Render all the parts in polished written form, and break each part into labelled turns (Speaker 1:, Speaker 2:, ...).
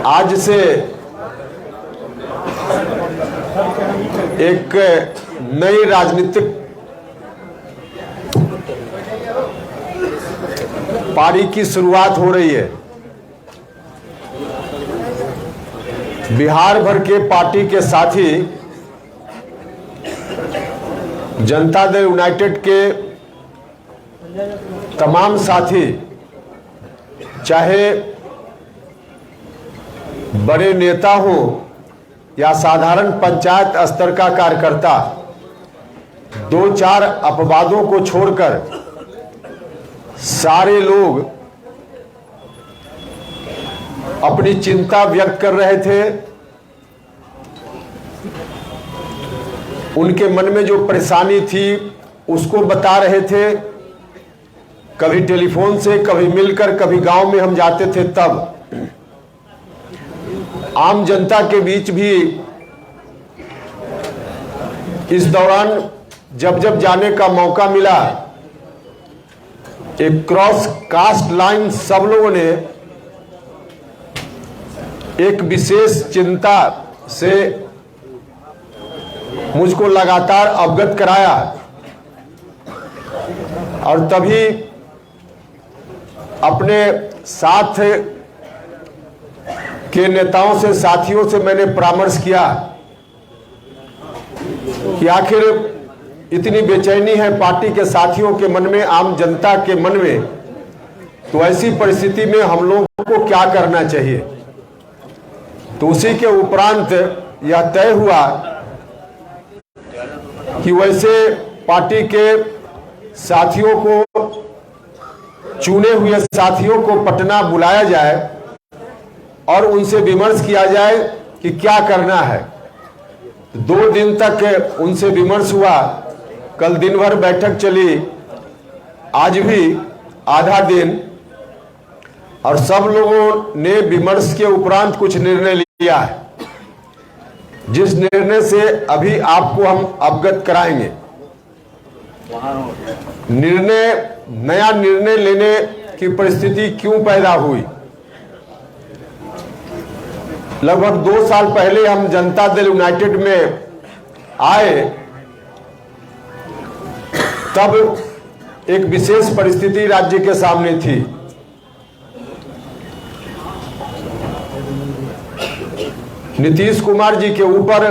Speaker 1: आज से एक नई राजनीतिक पारी की शुरुआत हो रही है। बिहार भर के पार्टी के साथी जनता दल यूनाइटेड के तमाम साथी, चाहे बड़े नेता हो या साधारण पंचायत स्तर का कार्यकर्ता, दो चार अपवादों को छोड़कर सारे लोग अपनी चिंता व्यक्त कर रहे थे। उनके मन में जो परेशानी थी उसको बता रहे थे। कभी टेलीफोन से, कभी मिलकर, कभी गांव में हम जाते थे। तब आम जनता के बीच भी इस दौरान जब जब जाने का मौका मिला, एक क्रॉस कास्ट लाइन सब लोगों ने एक विशेष चिंता से मुझको लगातार अवगत कराया। और तभी अपने साथ के नेताओं से, साथियों से मैंने परामर्श किया कि आखिर इतनी बेचैनी है पार्टी के साथियों के मन में, आम जनता के मन में, तो ऐसी परिस्थिति में हम लोगों को क्या करना चाहिए। तो उसी के उपरांत यह तय हुआ कि वैसे पार्टी के साथियों को, चुने हुए साथियों को पटना बुलाया जाए और उनसे विमर्श किया जाए कि क्या करना है। 2 दिन तक उनसे विमर्श हुआ। कल दिन भर बैठक चली, आज भी आधा दिन, और सब लोगों ने विमर्श के उपरांत कुछ निर्णय लिया है, जिस निर्णय से अभी आपको हम अवगत कराएंगे। नया निर्णय लेने की परिस्थिति क्यों पैदा हुई। लगभग 2 साल पहले हम जनता दल यूनाइटेड में आए, तब एक विशेष परिस्थिति राज्य के सामने थी। नीतीश कुमार जी के ऊपर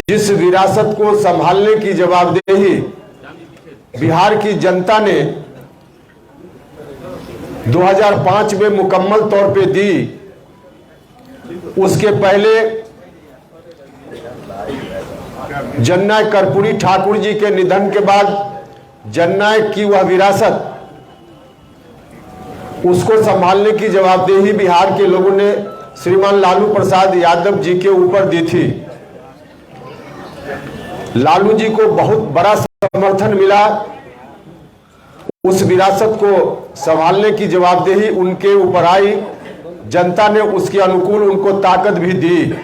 Speaker 1: जिस विरासत को संभालने की जवाबदेही बिहार की जनता ने 2005 में मुकम्मल तौर पे दी, उसके पहले जननायक कर्पूरी ठाकुर जी के निधन के बाद जननायक की वह विरासत, उसको संभालने की जवाबदेही बिहार के लोगों ने श्रीमान लालू प्रसाद यादव जी के ऊपर दी थी। लालू जी को बहुत बड़ा समर्थन मिला। उस विरासत को संभालने की जवाबदेही उनके ऊपर आई। जनता ने उसके अनुकूल उनको ताकत भी दी,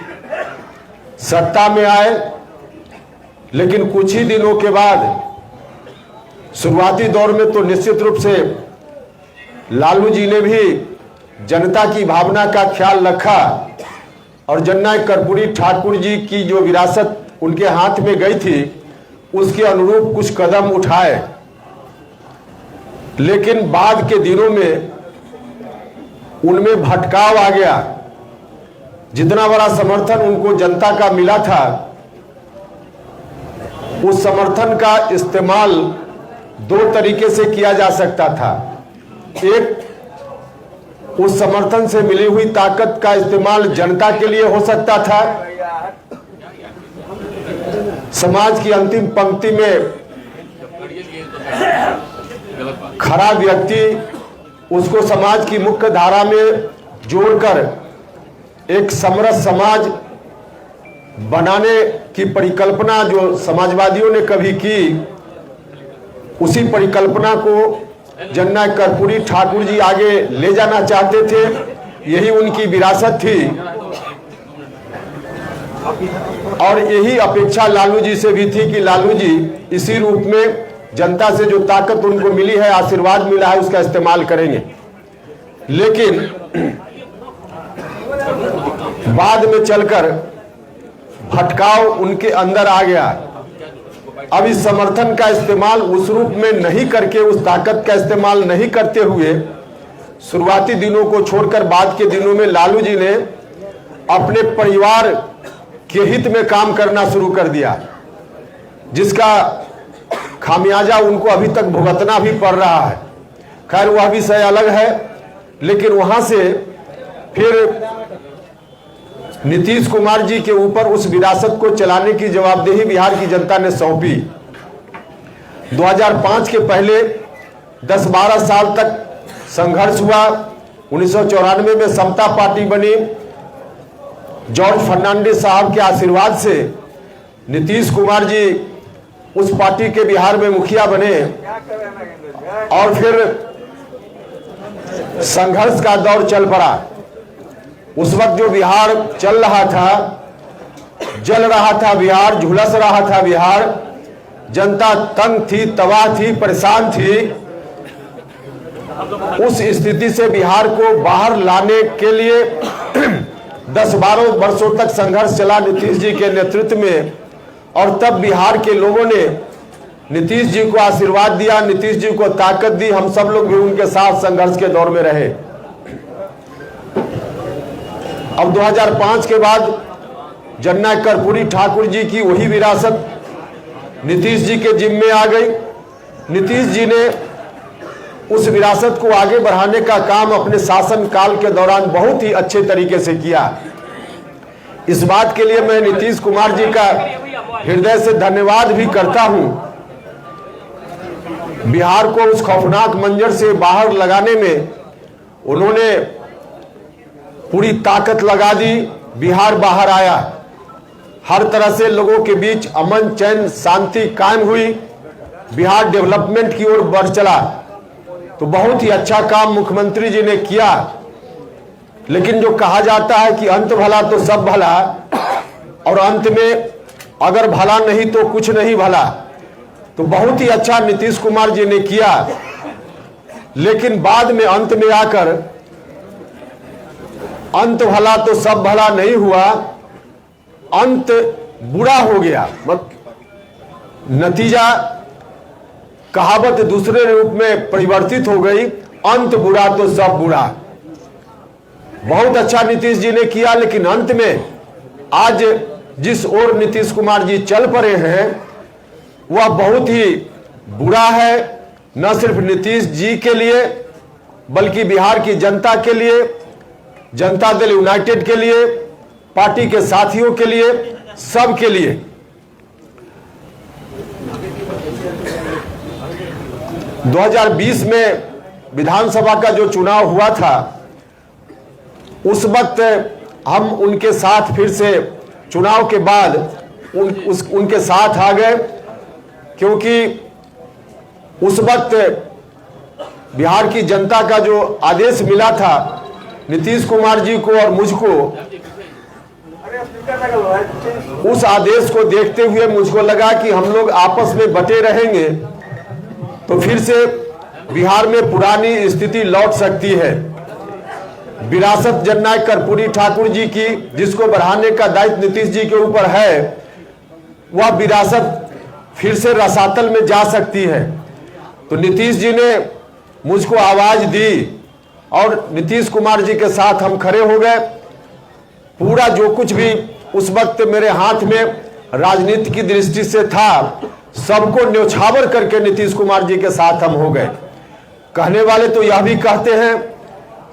Speaker 1: सत्ता में आए। लेकिन कुछ ही दिनों के बाद, शुरुआती दौर में तो निश्चित रूप से लालू जी ने भी जनता की भावना का ख्याल रखा और जननायक कर्पूरी ठाकुर जी की जो विरासत उनके हाथ में गई थी, उसके अनुरूप कुछ कदम उठाए। लेकिन बाद के दिनों में उनमें भटकाव आ गया। जितना बड़ा समर्थन उनको जनता का मिला था, उस समर्थन का इस्तेमाल 2 तरीके से किया जा सकता था। एक, उस समर्थन से मिली हुई ताकत का इस्तेमाल जनता के लिए हो सकता था। समाज की अंतिम पंक्ति में खड़ा व्यक्ति, उसको समाज की मुख्य धारा में जोड़कर एक समरस समाज बनाने की परिकल्पना जो समाजवादियों ने कभी की, उसी परिकल्पना को जननायक कर्पूरी ठाकुर जी आगे ले जाना चाहते थे। यही उनकी विरासत थी और यही अपेक्षा लालू जी से भी थी कि लालू जी इसी रूप में जनता से जो ताकत उनको मिली है, आशीर्वाद मिला है, उसका इस्तेमाल करेंगे। लेकिन बाद में चलकर भटकाव उनके अंदर आ गया। अब इस समर्थन का इस्तेमाल उस रूप में नहीं करके, उस ताकत का इस्तेमाल नहीं करते हुए, शुरुआती दिनों को छोड़कर बाद के दिनों में लालू जी ने अपने परिवार के हित में काम करना शुरू कर दिया, जिसका खामियाजा उनको अभी तक भुगतना भी पड़ रहा है। खैर वह विषय अलग है। लेकिन वहां से फिर नीतीश कुमार जी के ऊपर उस विरासत को चलाने की जवाबदेही बिहार की जनता ने सौंपी। 2005 के पहले 10-12 साल तक संघर्ष हुआ। 1994 में समता पार्टी बनी। जॉर्ज फर्नांडिस साहब के आशीर्वाद से नीतीश कुमार जी उस पार्टी के बिहार में मुखिया बने और फिर संघर्ष का दौर चल पड़ा। उस वक्त जो बिहार चल रहा था, जल रहा था बिहार, झुलस रहा था बिहार, जनता तंग थी, तबाह थी, परेशान थी। उस स्थिति से बिहार को बाहर लाने के लिए 10-12 वर्षों तक संघर्ष चला नीतीश जी के नेतृत्व में। और तब बिहार के लोगों ने नीतीश जी को आशीर्वाद दिया, नीतीश जी को ताकत दी। हम सब लोग भी उनके साथ संघर्ष के दौर में रहे। अब 2005 के बाद जननायक कर्पूरी ठाकुर जी की वही विरासत नीतीश जी के जिम्मे आ गई। नीतीश जी ने उस विरासत को आगे बढ़ाने का काम अपने शासन काल के दौरान बहुत ही अच्छे तरीके से किया। इस बात के लिए मैं नीतीश कुमार जी का हृदय से धन्यवाद भी करता हूं। बिहार को उस खौफनाक मंजर से बाहर लगाने में उन्होंने पूरी ताकत लगा दी। बिहार बाहर आया। हर तरह से लोगों के बीच अमन, चैन, शांति कायम हुई। बिहार डेवलपमेंट की ओर बढ़ चला। तो बहुत ही अच्छा काम मुख्यमंत्री जी ने किया। लेकिन जो कहा जाता है कि अंत भला तो सब भला, और अंत में अगर भला नहीं तो कुछ नहीं भला, तो बहुत ही अच्छा नीतीश कुमार जी ने किया। लेकिन बाद में अंत में आकर अंत भला तो सब भला नहीं हुआ, अंत बुरा हो गया। नतीजा, कहावत दूसरे रूप में परिवर्तित हो गई, अंत बुरा तो सब बुरा। बहुत अच्छा नीतीश जी ने किया, लेकिन अंत में आज जिस ओर नीतीश कुमार जी चल पड़े हैं वह बहुत ही बुरा है। न सिर्फ नीतीश जी के लिए बल्कि बिहार की जनता के लिए, जनता दल यूनाइटेड के लिए, पार्टी के साथियों के लिए, सब के लिए। - 2020 में विधानसभा का जो चुनाव हुआ था, उस वक्त हम उनके साथ फिर से चुनाव के बाद उनके साथ आ गए, क्योंकि उस वक्त बिहार की जनता का जो आदेश मिला था नीतीश कुमार जी को और मुझको, उस आदेश को देखते हुए मुझको लगा कि हम लोग आपस में बटे रहेंगे तो फिर से बिहार में पुरानी स्थिति लौट सकती है। विरासत जननायक कर्पूरी ठाकुर जी की, जिसको बढ़ाने का दायित्व नीतीश जी के ऊपर है, वह विरासत फिर से रसातल में जा सकती है। तो नीतीश जी ने मुझको आवाज दी और नीतीश कुमार जी के साथ हम खड़े हो गए। पूरा जो कुछ भी उस वक्त मेरे हाथ में राजनीति की दृष्टि से था, सबको न्योछावर करके नीतीश कुमार जी के साथ हम हो गए। कहने वाले तो यह भी कहते हैं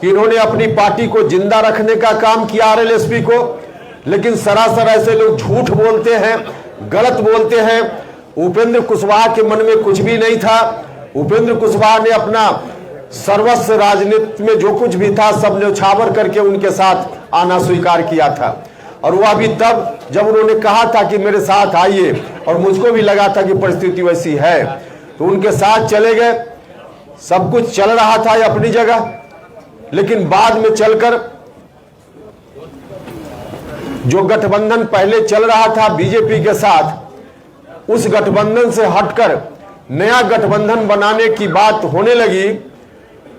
Speaker 1: कि इन्होंने अपनी पार्टी को जिंदा रखने का काम किया आरएलएसपी को, लेकिन सरासर ऐसे लोग झूठ बोलते हैं, गलत बोलते हैं। उपेंद्र कुशवाहा के मन में कुछ भी नहीं था। उपेंद्र कुशवाहा ने अपना सर्वस्व राजनीति में जो कुछ भी था सब न्योछावर करके उनके साथ आना स्वीकार किया था। और वह भी तब जब उन्होंने कहा था कि मेरे साथ आइए, और मुझको भी लगा था कि परिस्थिति वैसी है, तो उनके साथ चले गए। सब कुछ चल रहा था अपनी जगह, लेकिन बाद में चलकर जो गठबंधन पहले चल रहा था बीजेपी के साथ, उस गठबंधन से हटकर नया गठबंधन बनाने की बात होने लगी,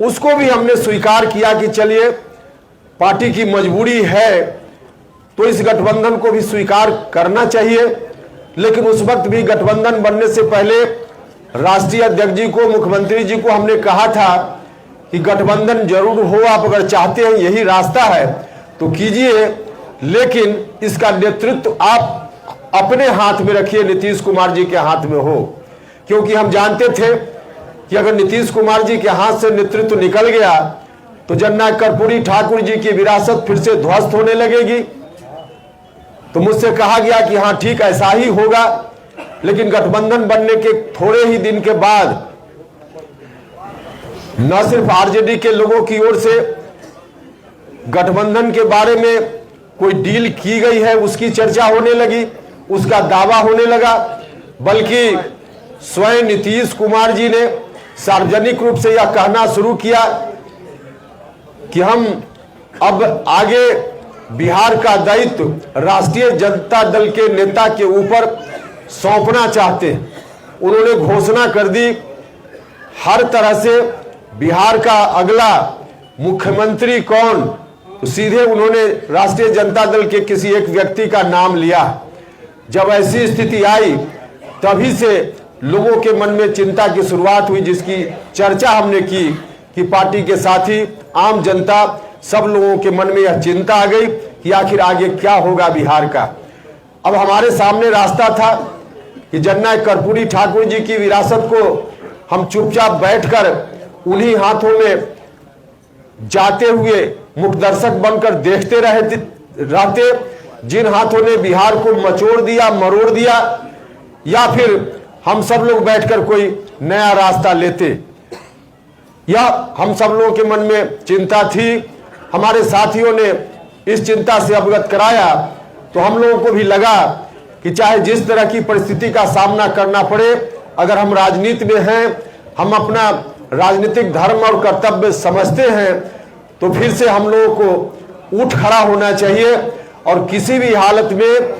Speaker 1: उसको भी हमने स्वीकार किया कि चलिए पार्टी की मजबूरी है तो इस गठबंधन को भी स्वीकार करना चाहिए। लेकिन उस वक्त भी गठबंधन बनने से पहले राष्ट्रीय अध्यक्ष जी को, मुख्यमंत्री जी को हमने कहा था कि गठबंधन जरूर हो, आप अगर चाहते हैं यही रास्ता है तो कीजिए, लेकिन इसका नेतृत्व आप अपने हाथ में रखिए, नीतीश कुमार जी के हाथ में हो। क्योंकि हम जानते थे कि अगर नीतीश कुमार जी के हाथ से नेतृत्व निकल गया तो जननायक कर्पूरी ठाकुर जी की विरासत फिर से ध्वस्त होने लगेगी। तो मुझसे कहा गया कि हाँ ठीक ऐसा ही होगा। लेकिन गठबंधन बनने के थोड़े ही दिन के बाद न सिर्फ आरजेडी के लोगों की ओर से गठबंधन के बारे में कोई डील की गई है उसकी चर्चा होने लगी, उसका दावा होने लगा, बल्कि स्वयं नीतीश कुमार जी ने सार्वजनिक रूप से यह कहना शुरू किया कि हम अब आगे बिहार का दायित्व राष्ट्रीय जनता दल के नेता के ऊपर सौंपना चाहते हैं। उन्होंने घोषणा कर दी, हर तरह से बिहार का अगला मुख्यमंत्री कौन, तो सीधे उन्होंने राष्ट्रीय जनता दल के किसी एक व्यक्ति का नाम लिया। जब ऐसी स्थिति आई तभी से लोगों के मन में चिंता की शुरुआत हुई, जिसकी चर्चा हमने की कि पार्टी के साथी, आम जनता, सब लोगों के मन में यह चिंता आ गई कि आखिर आगे क्या होगा बिहार का। अब हमारे सामने रास्ता था कि जननायक कर्पूरी ठाकुर जी की विरासत को हम चुपचाप बैठकर उन्हीं हाथों में जाते हुए मुखदर्शक बनकर देखते रहते जिन हाथों ने बिहार को मचोड़ दिया, मरोड़ दिया, या फिर हम सब लोग बैठकर कोई नया रास्ता लेते। यह हम सब लोगों के मन में चिंता थी। हमारे साथियों ने इस चिंता से अवगत कराया तो हम लोगों को भी लगा कि चाहे जिस तरह की परिस्थिति का सामना करना पड़े, अगर हम राजनीति में हैं, हम अपना राजनीतिक धर्म और कर्तव्य समझते हैं, तो फिर से हम लोगों को उठ खड़ा होना चाहिए और किसी भी हालत में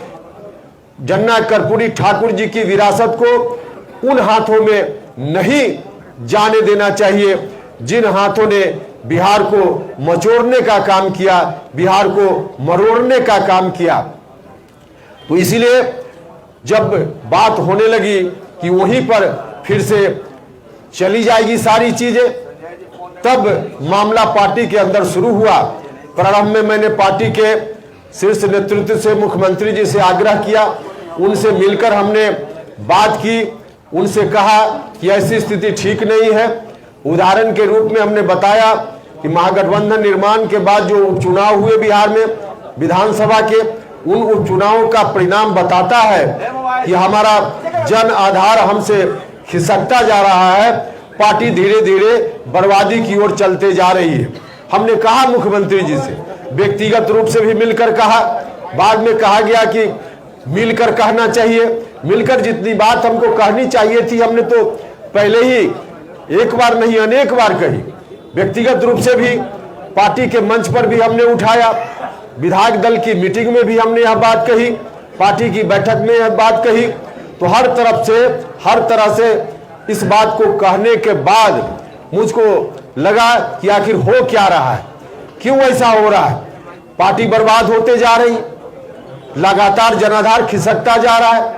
Speaker 1: जननायक कर्पूरी ठाकुर जी की विरासत को उन हाथों में नहीं जाने देना चाहिए जिन हाथों ने बिहार को मचोड़ने का काम किया, बिहार को मरोड़ने का काम किया। तो इसीलिए जब बात होने लगी कि वहीं पर फिर से चली जाएगी सारी चीजें, तब मामला पार्टी के अंदर शुरू हुआ। प्रारंभ में मैंने पार्टी के शीर्ष नेतृत्व से, मुख्यमंत्री जी से आग्रह किया, उनसे मिलकर हमने बात की, उनसे कहा कि ऐसी स्थिति ठीक नहीं है। उदाहरण के रूप में हमने बताया कि महागठबंधन निर्माण के बाद जो उपचुनाव हुए बिहार में विधानसभा के, उन उपचुनावों का परिणाम बताता है कि हमारा जन आधार हमसे खिसकता जा रहा है, पार्टी धीरे धीरे बर्बादी की ओर चलते जा रही है। हमने कहा मुख्यमंत्री जी से, व्यक्तिगत रूप से भी मिलकर कहा, बाद में कहा गया कि मिलकर कहना चाहिए। मिलकर जितनी बात हमको कहनी चाहिए थी हमने तो पहले ही एक बार नहीं अनेक बार कही। व्यक्तिगत रूप से भी पार्टी के मंच पर भी हमने उठाया, विधायक दल की मीटिंग में भी हमने यह बात कही, पार्टी की बैठक में यह बात कही। तो हर तरफ से, हर तरह से इस बात को कहने के बाद मुझको लगा कि आखिर हो क्या रहा है, क्यों ऐसा हो रहा है। पार्टी बर्बाद होते जा रही, लगातार जनाधार खिसकता जा रहा है।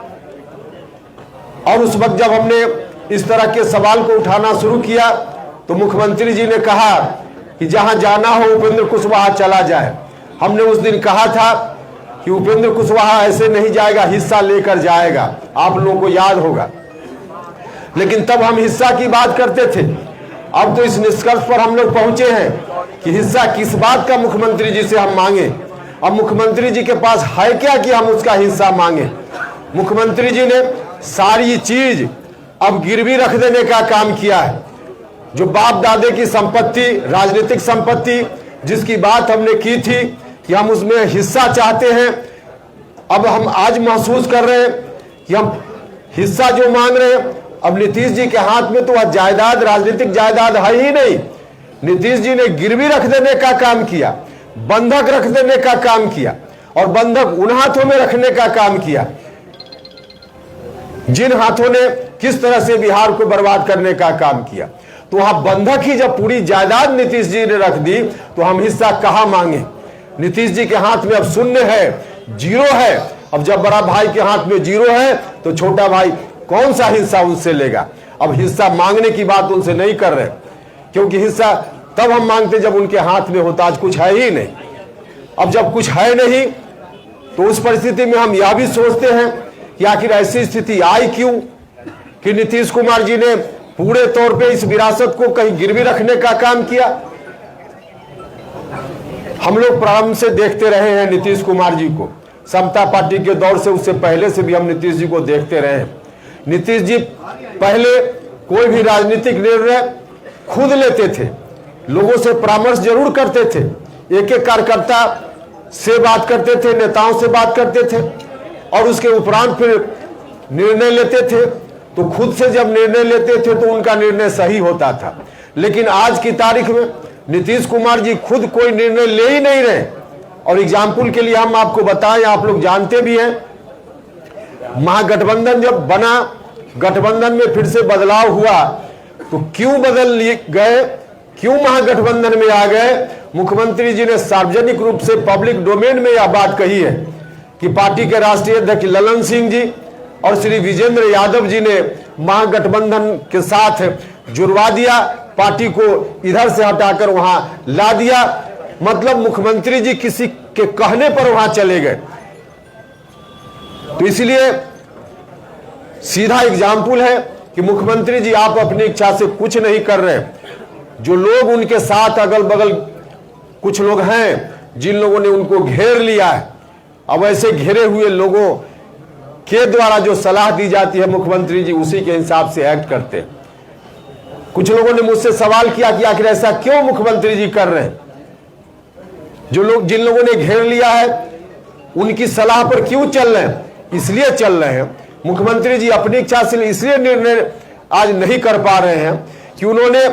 Speaker 1: और उस वक्त जब हमने इस तरह के सवाल को उठाना शुरू किया तो मुख्यमंत्री जी ने कहा कि जहां जाना हो उपेंद्र कुशवाहा चला जाए। हमने उस दिन कहा था कि उपेंद्र कुशवाहा ऐसे नहीं जाएगा, हिस्सा लेकर जाएगा, आप लोगों को याद होगा। लेकिन तब हम हिस्सा की बात करते थे, अब तो इस निष्कर्ष पर हम लोग पहुंचे हैं कि हिस्सा किस बात का मुख्यमंत्री जी से हम मांगे। अब मुख्यमंत्री जी के पास है क्या कि हम उसका हिस्सा मांगे। मुख्यमंत्री जी ने सारी चीज अब गिरवी रख देने का काम किया है। जो बाप दादे की संपत्ति, राजनीतिक संपत्ति, जिसकी बात हमने की थी कि हम उसमें हिस्सा चाहते हैं, अब हम आज महसूस कर रहे हैं कि हम हिस्सा जो मांग रहे हैं, अब नीतीश जी के हाथ में तो वह जायदाद, राजनीतिक जायदाद है ही नहीं। नीतीश जी ने गिरवी रख देने का काम किया, बंधक रख देने का काम किया, और बंधक उन हाथों में रखने का काम किया जिन हाथों ने किस तरह से बिहार को बर्बाद करने का काम किया। तो वहां बंधक ही जब पूरी जायदाद नीतीश जी ने रख दी तो हम हिस्सा कहां मांगे। नीतीश जी के हाथ में अब शून्य है, जीरो है। अब जब बड़ा भाई के हाथ में जीरो है तो छोटा भाई कौन सा हिस्सा उनसे लेगा। अब हिस्सा मांगने की बात उनसे नहीं कर रहे, क्योंकि हिस्सा तब हम मांगते जब उनके हाथ में होता। आज कुछ है ही नहीं। अब जब कुछ है नहीं तो उस परिस्थिति में हम यह भी सोचते हैं कि आखिर ऐसी स्थिति आई क्यों कि नीतीश कुमार जी ने पूरे तौर पे इस विरासत को कहीं गिरवी रखने का काम किया। हम लोग प्रारंभ से देखते रहे हैं नीतीश कुमार जी को, समता पार्टी के दौर से, उससे पहले से भी हम नीतीश जी को देखते रहे हैं। नीतीश जी पहले कोई भी राजनीतिक निर्णय खुद लेते थे, लोगों से परामर्श जरूर करते थे, एक एक कार्यकर्ता से बात करते थे, नेताओं से बात करते थे और उसके उपरांत फिर निर्णय लेते थे। तो खुद से जब निर्णय लेते थे तो उनका निर्णय सही होता था। लेकिन आज की तारीख में नीतीश कुमार जी खुद कोई निर्णय ले ही नहीं रहे। और एग्जाम्पल के लिए हम आपको बताएं, आप लोग जानते भी हैं, महागठबंधन जब बना, गठबंधन में फिर से बदलाव हुआ तो क्यों बदल गए, क्यों महागठबंधन में आ गए। मुख्यमंत्री जी ने सार्वजनिक रूप से पब्लिक डोमेन में यह बात कही है कि पार्टी के राष्ट्रीय अध्यक्ष ललन सिंह जी और श्री विजेंद्र यादव जी ने महागठबंधन के साथ जुड़वा दिया, पार्टी को इधर से हटाकर वहां ला दिया। मतलब मुख्यमंत्री जी किसी के कहने पर वहां चले गए। तो इसलिए सीधा एग्जाम्पल है कि मुख्यमंत्री जी आप अपनी इच्छा से कुछ नहीं कर रहे। जो लोग उनके साथ अगल बगल कुछ लोग हैं जिन लोगों ने उनको घेर लिया है, अब ऐसे घेरे हुए लोगों के द्वारा जो सलाह दी जाती है मुख्यमंत्री जी उसी के हिसाब से एक्ट करते हैं। कुछ लोगों ने मुझसे सवाल किया कि आखिर ऐसा क्यों मुख्यमंत्री जी कर रहे हैं। जो लोग जिन लोगों ने घेर लिया है उनकी सलाह पर क्यों चल रहे हैं। इसलिए चल रहे हैं, मुख्यमंत्री जी अपनी इच्छा से इसलिए निर्णय आज नहीं कर पा रहे हैं कि उन्होंने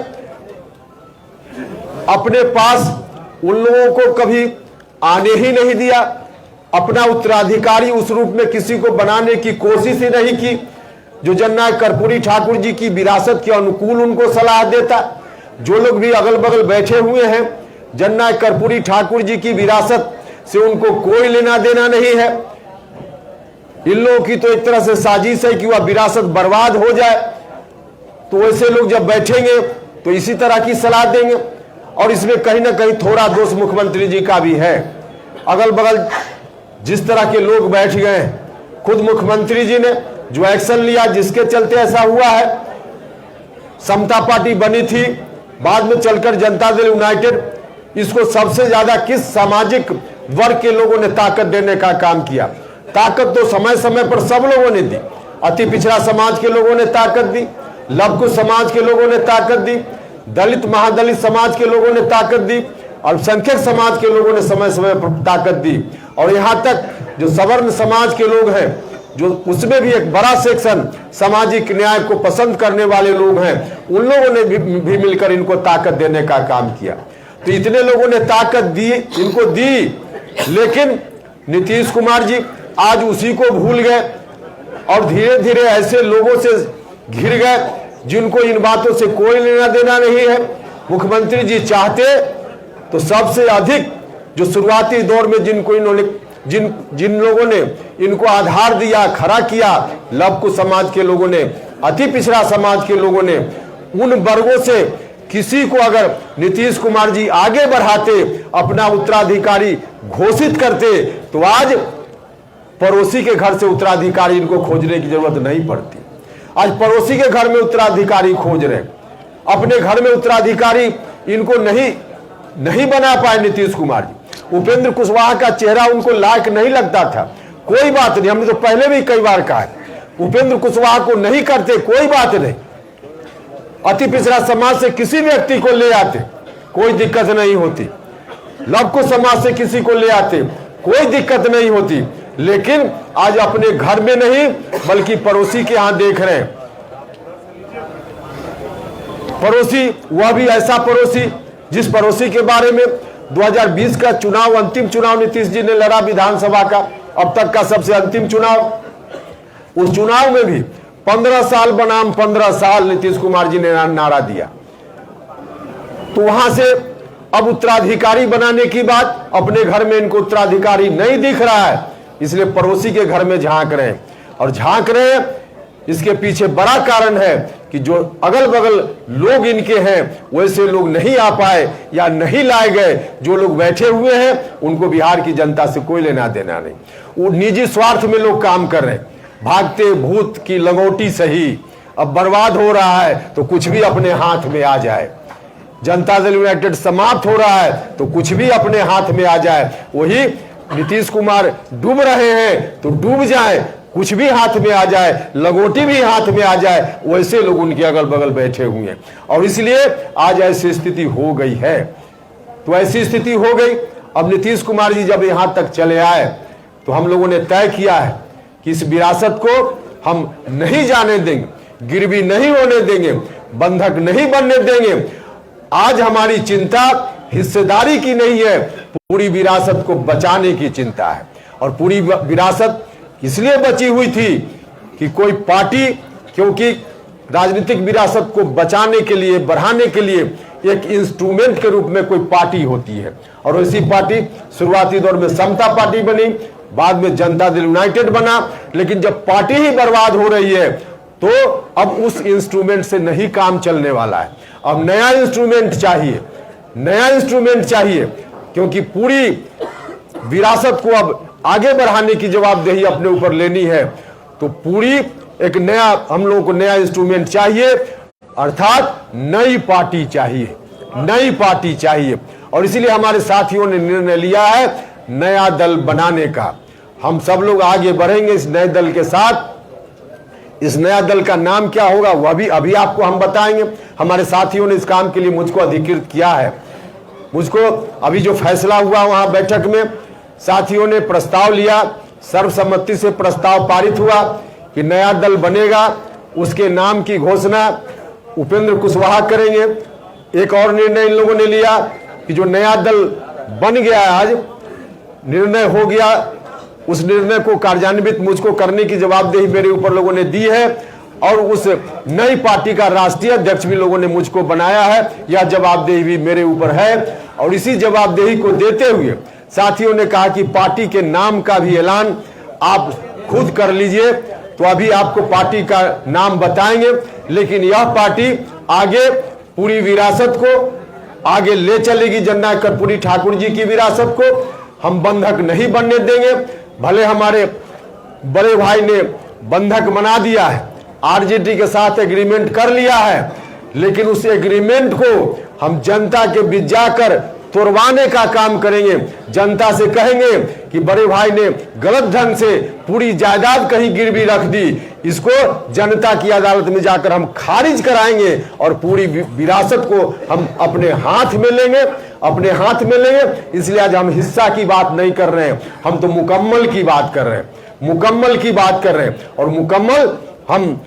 Speaker 1: अपने पास उन लोगों को कभी आने ही नहीं दिया, अपना उत्तराधिकारी उस रूप में किसी को बनाने की कोशिश ही नहीं की जो जननायक कर्पूरी ठाकुर जी की विरासत के अनुकूल उनको सलाह देता। जो लोग भी अगल बगल बैठे हुए हैं, जननायक कर्पूरी ठाकुर जी की विरासत से उनको कोई लेना देना नहीं है। इन लोगों की तो एक तरह से साजिश है कि वह विरासत बर्बाद हो जाए। तो ऐसे लोग जब बैठेंगे तो इसी तरह की सलाह देंगे। और इसमें कहीं ना कहीं थोड़ा दोष मुख्यमंत्री जी का भी है। अगल बगल जिस तरह के लोग बैठ गए, खुद मुख्यमंत्री जी ने जो एक्शन लिया जिसके चलते ऐसा हुआ है। समता पार्टी बनी थी, बाद में चलकर जनता दल यूनाइटेड, इसको सबसे ज्यादा किस सामाजिक वर्ग के लोगों ने ताकत देने का काम किया। ताकत तो समय समय पर सब लोगों ने दी। अति पिछड़ा समाज के लोगों ने ताकत दी, लघु समाज के लोगों ने ताकत दी, दलित महादलित समाज के लोगों ने ताकत दी, अल्पसंख्यक समाज के लोगों ने समय समय पर ताकत दी। और यहाँ तक जो सवर्ण समाज के लोग हैं, जो उसमें भी एक बड़ा सेक्शन सामाजिक न्याय को पसंद करने वाले लोग हैं, उन लोगों ने भी मिलकर इनको ताकत देने का काम किया। तो इतने लोगों ने ताकत दी, इनको दी, लेकिन नीतीश कुमार जी आज उसी को भूल गए और धीरे धीरे ऐसे लोगों से घिर गए जिनको इन बातों से कोई लेना देना नहीं है। मुख्यमंत्री जी चाहते तो सबसे अधिक जो शुरुआती दौर में जिनको इन्होंने जिन लोगों ने इनको आधार दिया, खड़ा किया, लघु समाज के लोगों ने, अति पिछड़ा समाज के लोगों ने, उन वर्गों से किसी को अगर नीतीश कुमार जी आगे बढ़ाते, अपना उत्तराधिकारी घोषित करते, तो आज पड़ोसी के घर से उत्तराधिकारी इनको खोजने की जरूरत नहीं पड़ती। आज पड़ोसी के घर में उत्तराधिकारी खोज रहे, अपने घर में उत्तराधिकारी इनको नहीं बना पाए नीतीश कुमार जी। उपेंद्र कुशवाहा का चेहरा उनको लायक नहीं लगता था, कोई बात नहीं, हमने तो पहले भी कई बार कहा है, उपेंद्र कुशवाहा को नहीं करते कोई बात नहीं, अति पिछड़ा समाज से किसी व्यक्ति को ले आते कोई दिक्कत नहीं होती, लघु समाज से किसी को ले आते कोई दिक्कत नहीं होती। लेकिन आज अपने घर में नहीं बल्कि पड़ोसी के यहां देख रहे हैं। पड़ोसी, वह भी ऐसा पड़ोसी जिस पड़ोसी के बारे में 2020 का चुनाव, अंतिम चुनाव नीतीश जी ने लड़ा विधानसभा का, अब तक का सबसे अंतिम चुनाव, उस चुनाव में भी 15 साल बनाम 15 साल नीतीश कुमार जी ने नारा दिया। तो वहां से अब उत्तराधिकारी बनाने की बात, अपने घर में इनको उत्तराधिकारी नहीं दिख रहा है, इसलिए पड़ोसी के घर में झांक रहे हैं। और झांक रहे हैं, इसके पीछे बड़ा कारण है कि जो अगल बगल लोग इनके हैं वैसे लोग नहीं आ पाए या नहीं लाए गए। जो लोग बैठे हुए हैं उनको बिहार की जनता से कोई लेना देना नहीं। वो निजी स्वार्थ में लोग काम कर रहे हैं। भागते भूत की लंगोटी सही, अब बर्बाद हो रहा है तो कुछ भी अपने हाथ में आ जाए। जनता दल यूनाइटेड समाप्त हो रहा है तो कुछ भी अपने हाथ में आ जाए। वही नीतीश कुमार डूब रहे हैं तो डूब जाए, कुछ भी हाथ में आ जाए, लंगोटी भी हाथ में आ जाए, वैसे लोग उनके अगल बगल बैठे हुए हैं। और इसलिए आज ऐसी स्थिति हो गई है। तो ऐसी स्थिति हो गई। अब नीतीश कुमार जी जब यहां तक चले आए तो हम लोगों ने तय किया है कि इस विरासत को हम नहीं जाने देंगे, गिरवी नहीं होने देंगे, बंधक नहीं बनने देंगे। आज हमारी चिंता हिस्सेदारी की नहीं है, पूरी विरासत को बचाने की चिंता है। और पूरी विरासत इसलिए बची हुई थी कि कोई पार्टी, क्योंकि राजनीतिक विरासत को बचाने के लिए, बढ़ाने के लिए एक इंस्ट्रूमेंट के रूप में कोई पार्टी होती है। और ऐसी पार्टी शुरुआती दौर में समता पार्टी बनी, बाद में जनता दल यूनाइटेड बना। लेकिन जब पार्टी ही बर्बाद हो रही है तो अब उस इंस्ट्रूमेंट से नहीं काम चलने वाला है। अब नया इंस्ट्रूमेंट चाहिए, नया इंस्ट्रूमेंट चाहिए, क्योंकि पूरी विरासत को अब आगे बढ़ाने की जवाबदेही अपने ऊपर लेनी है। तो पूरी एक नया, हम लोगों को नया इंस्ट्रूमेंट चाहिए, अर्थात नई पार्टी चाहिए, नई पार्टी चाहिए। और इसीलिए हमारे साथियों ने निर्णय लिया है नया दल बनाने का। हम सब लोग आगे बढ़ेंगे इस नए दल के साथ। इस नया दल का नाम क्या होगा वह भी अभी आपको हम बताएंगे। हमारे साथियों ने इस काम के लिए मुझको अधिकृत किया है। मुझको अभी जो फैसला हुआ वहां बैठक में साथियों ने प्रस्ताव लिया, सर्वसम्मति से प्रस्ताव पारित हुआ कि नया दल बनेगा। उसके नाम की घोषणा उपेंद्र कुशवाहा करेंगे। एक और निर्णय इन लोगों ने लिया कि जो नया दल बन गया, आज निर्णय हो गया, उस निर्णय को कार्यान्वित मुझको करने की जवाबदेही मेरे ऊपर लोगों ने दी है। और उस नई पार्टी का राष्ट्रीय अध्यक्ष भी लोगों ने मुझको बनाया है। यह जवाबदेही भी मेरे ऊपर है। और इसी जवाबदेही को देते हुए साथियों ने कहा कि पार्टी के नाम का भी ऐलान आप खुद कर लीजिए। तो अभी आपको पार्टी का नाम बताएंगे, लेकिन यह पार्टी आगे पूरी विरासत को आगे ले चलेगी। जननायक कर्पूरी ठाकुर जी की विरासत को हम बंधक नहीं बनने देंगे। भले हमारे बड़े भाई ने बंधक बना दिया है, आरजेडी के साथ एग्रीमेंट कर लिया है, लेकिन उस एग्रीमेंट को हम जनता के बीच जाकर तोड़वाने का काम करेंगे। जनता से कहेंगे कि बड़े भाई ने गलत ढंग से पूरी जायदाद कहीं गिरवी रख दी, इसको जनता की अदालत में जाकर हम खारिज कराएंगे और पूरी विरासत को हम अपने हाथ में लेंगे, अपने हाथ में लेंगे। इसलिए आज हम हिस्सा की बात नहीं कर रहे हैं, हम तो मुकम्मल की बात कर रहे हैं, मुकम्मल की बात कर रहे हैं। और मुकम्मल हम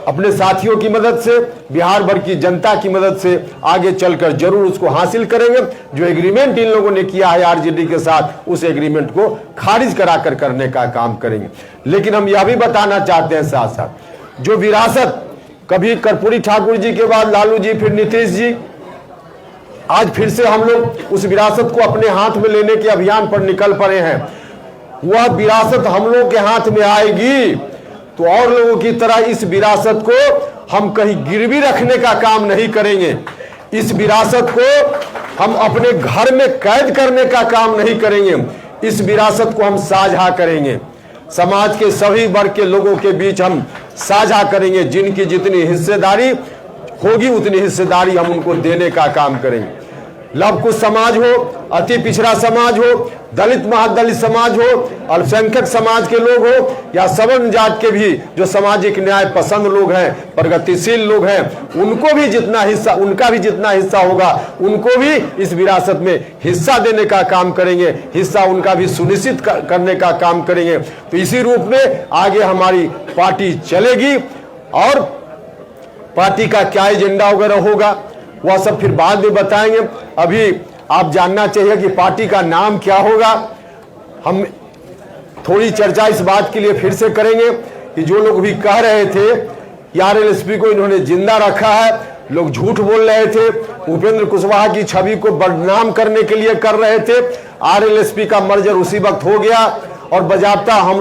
Speaker 1: अपने साथियों की मदद से, बिहार भर की जनता की मदद से आगे चलकर जरूर उसको हासिल करेंगे। जो एग्रीमेंट इन लोगों ने किया है आरजेडी के साथ, उस एग्रीमेंट को खारिज कराकर करने का काम करेंगे। लेकिन हम यह भी बताना चाहते हैं साथ साथ, जो विरासत कभी कर्पूरी ठाकुर जी के बाद लालू जी, फिर नीतीश जी, आज फिर से हम लोग उस विरासत को अपने हाथ में लेने के अभियान पर निकल पड़े हैं। वह विरासत हम लोग के हाथ में आएगी तो और लोगों की तरह इस विरासत को हम कहीं गिरवी रखने का काम नहीं करेंगे। इस विरासत को हम अपने घर में कैद करने का काम नहीं करेंगे। इस विरासत को हम साझा करेंगे, समाज के सभी वर्ग के लोगों के बीच हम साझा करेंगे। जिनकी जितनी हिस्सेदारी होगी उतनी हिस्सेदारी हम उनको देने का काम करेंगे। लव कुश समाज हो, अति पिछड़ा समाज हो, दलित महादलित समाज हो, अल्पसंख्यक समाज के लोग हो, या सवर्ण जात के भी जो सामाजिक न्याय पसंद लोग हैं, प्रगतिशील लोग हैं, उनको भी जितना हिस्सा, उनका भी जितना हिस्सा होगा, उनको भी इस विरासत में हिस्सा देने का काम करेंगे, हिस्सा उनका भी सुनिश्चित करने का काम करेंगे। तो इसी रूप में आगे हमारी पार्टी चलेगी। और पार्टी का क्या एजेंडा वगैरह होगा वह सब फिर बाद में बताएंगे। अभी आप जानना चाहिए कि पार्टी का नाम क्या होगा। हम थोड़ी चर्चा इस बात के लिए फिर से करेंगे कि जो लोग भी कह रहे थे कि आरएलएसपी को इन्होंने जिंदा रखा है। लोग झूठ बोल रहे थे, उपेंद्र कुशवाहा की छवि को बदनाम करने के लिए कर रहे थे। आरएलएसपी का मर्जर उसी वक्त हो गया और बजाबता हम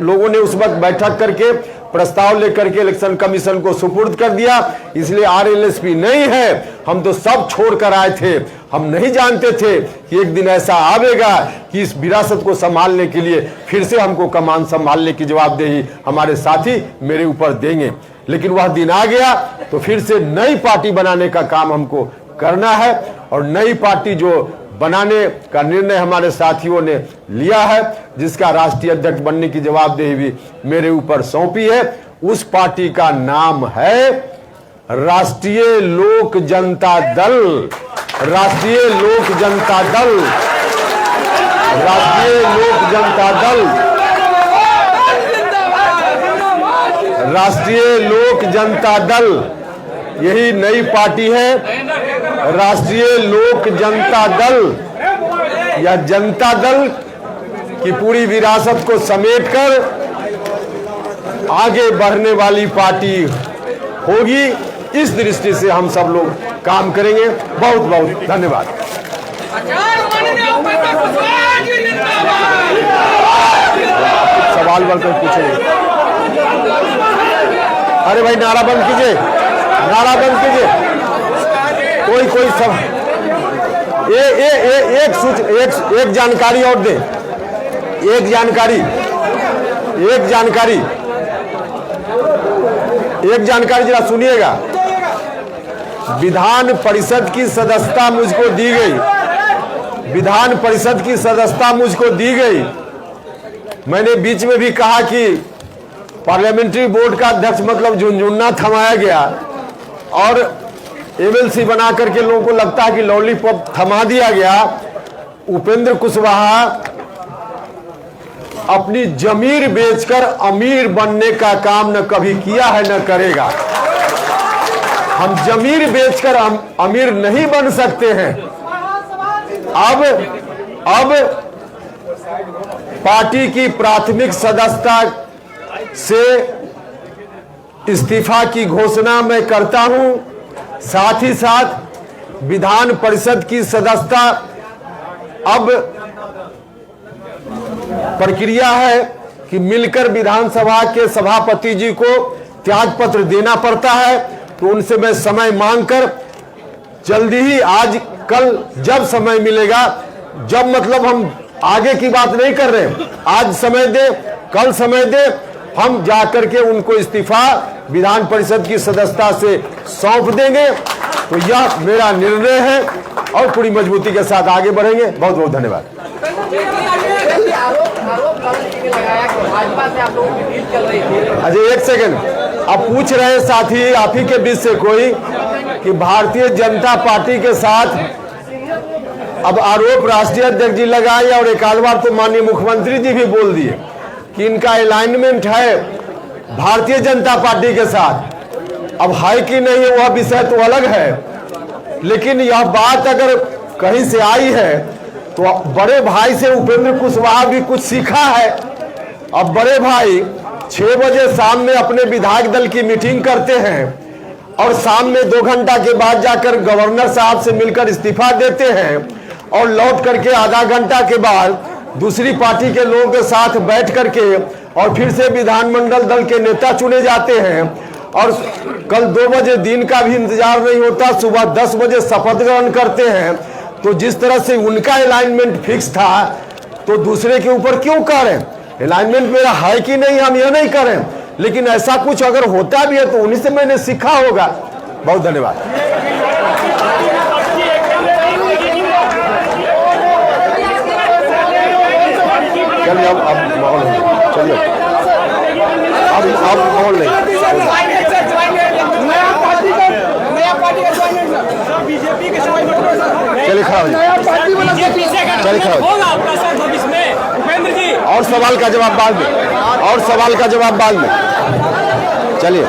Speaker 1: लोगों ने उस वक्त बैठक करके प्रस्ताव लेकर के इलेक्शन कमीशन को सुपुर्द कर दिया। इसलिए आरएलएसपी नहीं है, हम तो सब छोड़ कर आए थे। हम नहीं जानते थे कि एक दिन ऐसा आवेगा कि इस विरासत को संभालने के लिए फिर से हमको कमान संभालने की जवाबदेही हमारे साथी मेरे ऊपर देंगे। लेकिन वह दिन आ गया तो फिर से नई पार्टी बनाने का काम हमको करना है और नई पार्टी जो बनाने का निर्णय हमारे साथियों ने लिया है, जिसका राष्ट्रीय अध्यक्ष बनने की जवाबदेही भी मेरे ऊपर सौंपी है, उस पार्टी का नाम है राष्ट्रीय लोक जनता दल। राष्ट्रीय लोक जनता दल, राष्ट्रीय लोक जनता दल, राष्ट्रीय लोक जनता दल, यही नई पार्टी है। राष्ट्रीय लोक जनता दल या जनता दल की पूरी विरासत को समेटकर आगे बढ़ने वाली पार्टी होगी। इस दृष्टि से हम सब लोग काम करेंगे। बहुत बहुत धन्यवाद। सवाल बढ़कर पूछेंगे। अरे भाई नारा बंद कीजिए, नारा बंद कीजिए। कोई सब एक जानकारी और दे, एक जानकारी जरा सुनिएगा। विधान परिषद की सदस्यता मुझको दी गई, विधान परिषद की सदस्यता मुझको दी गई। मैंने बीच में भी कहा कि पार्लियामेंट्री बोर्ड का अध्यक्ष मतलब झुनझुना थमाया गया और एमएलसी बना करके लोगों को लगता है कि लॉलीपॉप थमा दिया गया। उपेंद्र कुशवाहा अपनी जमीर बेचकर अमीर बनने का काम न कभी किया है न करेगा। हम जमीर बेचकर अमीर नहीं बन सकते हैं। अब पार्टी की प्राथमिक सदस्यता से इस्तीफा की घोषणा मैं करता हूं। साथ ही साथ विधान परिषद की सदस्यता अब प्रक्रिया है कि मिलकर विधानसभा के सभापति जी को त्यागपत्र देना पड़ता है। तो उनसे मैं समय मांगकर जल्दी ही, आज कल जब समय मिलेगा, जब मतलब हम आगे की बात नहीं कर रहे, आज समय दे, कल समय दे, हम जाकर के उनको इस्तीफा विधान परिषद की सदस्यता से सौंप देंगे। तो यह मेरा निर्णय है और पूरी मजबूती के साथ आगे बढ़ेंगे। बहुत बहुत धन्यवाद। अजय एक सेकंड, अब पूछ रहे साथी आप ही के बीच से कोई कि भारतीय जनता पार्टी के साथ अब आरोप राष्ट्रीय अध्यक्ष जी लगाए और एक आध बार तो माननीय मुख्यमंत्री जी भी बोल दिए कि इनका अलाइनमेंट है भारतीय जनता पार्टी के साथ। अब है कि नहीं है वह विषय तो अलग है, लेकिन यह बात अगर कहीं से आई है तो बड़े भाई से उपेंद्र कुशवाहा भी कुछ सीखा है। अब बड़े भाई 6 बजे शाम में अपने विधायक दल की मीटिंग करते हैं और शाम में 2 घंटा के बाद जाकर गवर्नर साहब से मिलकर इस्तीफा देते हैं और लौट करके आधा घंटा के बाद दूसरी पार्टी के लोगों के साथ बैठ करके और फिर से विधानमंडल दल के नेता चुने जाते हैं। और कल 2 बजे दिन का भी इंतजार नहीं होता, सुबह 10 बजे शपथ ग्रहण करते हैं। तो जिस तरह से उनका अलाइनमेंट फिक्स था तो दूसरे के ऊपर क्यों करें? अलाइनमेंट मेरा है कि नहीं हम यह नहीं करें, लेकिन ऐसा कुछ अगर होता भी है तो उन्हीं से मैंने सीखा होगा। बहुत धन्यवाद। चलिए अब माहौल नहीं, चलिए अब माहौल नहीं। चलिए खड़ा हो जाइए, चलिए खड़ा हो। और सवाल का जवाब बाद में, और सवाल का जवाब बाद में। चलिए।